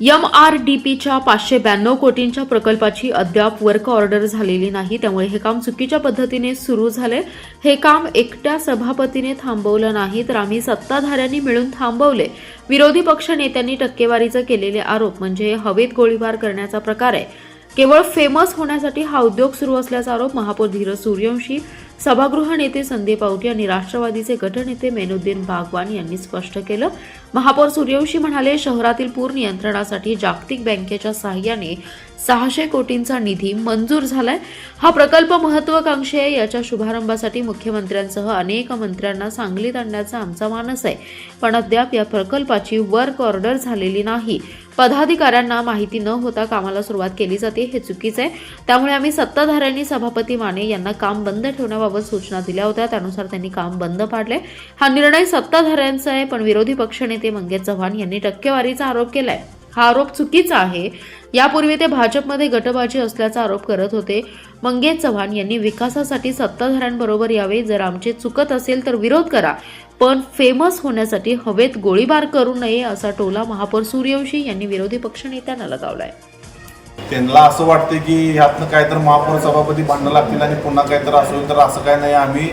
MRDPच्या 592 कोटींच्या प्रकल्पाची अद्याप work order झालेली नाही, त्यामुळे हे काम चुकीच्या पद्धतीने सुरू झाले। हे काम एकट्या सभापतीने थांबवलं नाही, तर आम्ही सत्ताधाऱ्यांनी मिळून थांबवले। विरोधी पक्ष नेत्यांनी टक्केवारीचे केलेले आरोप म्हणजे हवेत गोळीबार करण्याचा प्रकार आहे। केवळ फेमस होण्यासाठी हा उद्योग सुरू असल्याचा आरोप महापौर धीरज सूर्यवंशी, सभागृह नेते संदीप आवटी आणि राष्ट्रवादीचे गटनेते मेनुद्दीन बागवान यांनी स्पष्ट केलं। महापौर सूर्यवंशी म्हणाले, शहरातील पूर नियंत्रणासाठी जागतिक बँकेच्या सहाय्याने 600 कोटींचा निधी मंजूर झालाय। हा प्रकल्प महत्त्वाकांक्षी आहे। याच्या शुभारंभासाठी मुख्यमंत्र्यांसह अनेक मंत्र्यांना सांगलीत आणण्याचा आमचा मानस आहे, पण अद्याप या प्रकल्पाची वर्क ऑर्डर झालेली नाही। पदाधिकाऱ्यांना माहिती न होता कामाला सुरुवात केली जाते, हे चुकीचे आहे। त्यामुळे आम्ही सत्ताधाऱ्यांनी सभापती माने यांना काम बंद ठेवण्याबाबत सूचना दिल्या होत्या, त्यानुसार त्यांनी काम बंद पाडले। हा निर्णय सत्ताधाऱ्यांचा आहे, पण विरोधी पक्षनेते मंगेश चव्हाण यांनी टक्केवारीचा आरोप केलाय। हा आरोप चुकीचा आहे। यापूर्वी ते भाजपमध्ये गटबाजी असल्याचा आरोप करत होते। मंगेश चव्हाण यांनी विकासासाठी सत्ताधाऱ्यांबरोबर यावे। जर आमचे चुकत असेल तर विरोध करा, पण फेमस होण्यासाठी हवेत गोळीबार करू नये, असा टोला महापौर सूर्यवंशी यांनी विरोधी पक्षनेत्यांना लगावलाय। त्यांना असं वाटते की ह्यातनं काय तर महापौर सभापती भांडणं लागतील आणि पुन्हा काय तर असेल, तर असं काय नाही। आम्ही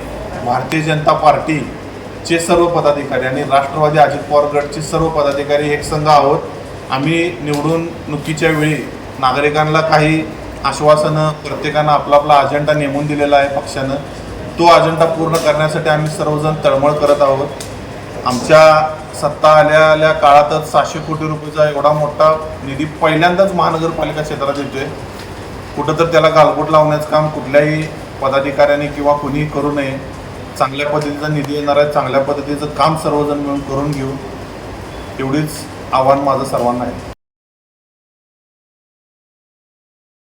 भारतीय जनता पार्टीचे सर्व पदाधिकारी आणि राष्ट्रवादी अजित पवार गटचे सर्व पदाधिकारी एक संघ आहोत। आम्ही निवडणुकीच्या वेळी नागरिकांना काही आश्वासनं, प्रत्येकानं आपला आपला अजेंडा नेमून दिलेला आहे पक्षानं। तो अजेंडा पूर्ण करण्यासाठी आम्ही सर्वजण तळमळ करत आहोत। आमच्या सत्ता आलेल्या काळातच 600 कोटी रुपयाचा एवढा मोठा निधी पहिल्यांदाच महानगरपालिका क्षेत्रात येतोय। कुठं तर त्याला गालबोट लावण्याचं काम कुठल्याही पदाधिकाऱ्यांनी किंवा कुणीही करू नये। चांगल्या पद्धतीचा निधी येणार आहे, चांगल्या पद्धतीचं काम सर्वजण मिळून करून घेऊ, एवढीच आव्हान माझं सर्वांना आहे।